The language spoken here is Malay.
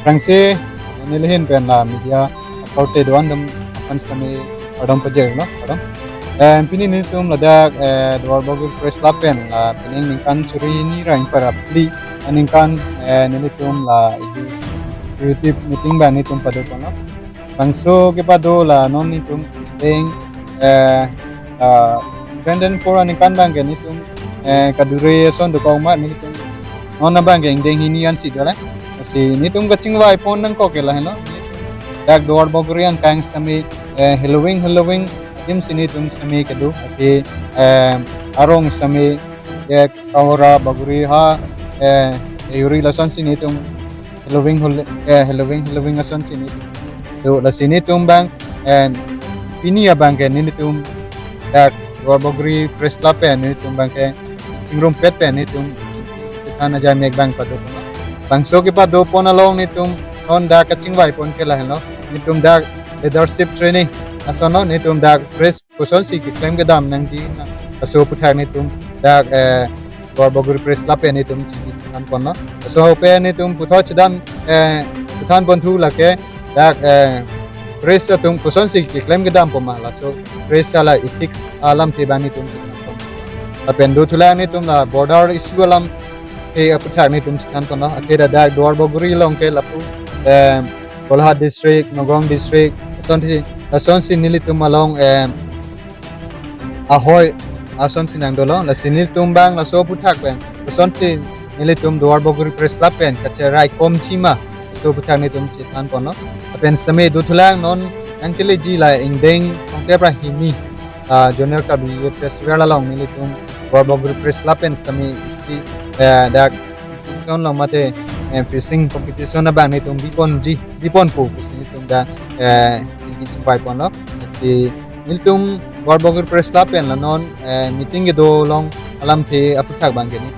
Prangsi nilihin pen la media aporte doan dam akan sami adam pajer no adam pini ni tum ladak Duarbagori press la pen la pening ningkan suri ni rain para pli aningkan nilitum la YouTube meeting ban ni tum padu kono bangso ke padu la non ni tum deng Brandon for aningkan bang ke ni tum kadure son do kau mat ni tum non bang ke deng hinian si dala si ni tum kaching wa iPhone nang ko kela heno dak Duarbagori ang kang sami Halloween dim sini tum sami kedu ati arong sami ya kahora baguri ha yuri lason sini tum Halloween ason sini do la sini tum bang pini ya bang ke ni tum dak Duarbagori press la pen ni tum bang ke singrum pet pen ni tum kana ja mek bang padu bangso ke pa do pon along ni tum on da kaching wai pon kela hello ni tum da leadership training asono ni tum da press kusol si ki claim ke dam nang ji na aso puthak ni tum da Duarbagori press la pe ni tum chi kan pon no so pe ni tum putho chadam puthan pon thu la ke da press tum kusol si ki claim ke dam pon ma la so press ala ethics alam te bani tum apen do thula ni tum la border issue alam puthak ni tum chikan kono akeda da Duarbagori long ke lapu Kolha district Nogong district ason si nili tum along ahoy ason sinang dolong la sinil tum bang la so puthak bang ason si nili tum Duarbagori press la pen kache rai kom chima so puthak ni tum chikan kono apen same do thulang non angkele ji la ingdeng ongke pra hini junior ka bi festival along nili tum Duarbagori press la pen same isi dak son lo mate fishing competition na bang ni tum bipon po si tum da singki pai pon lo si niltum Duarbagori press la pen la non meeting ge do long alam the aputhak bang ke ni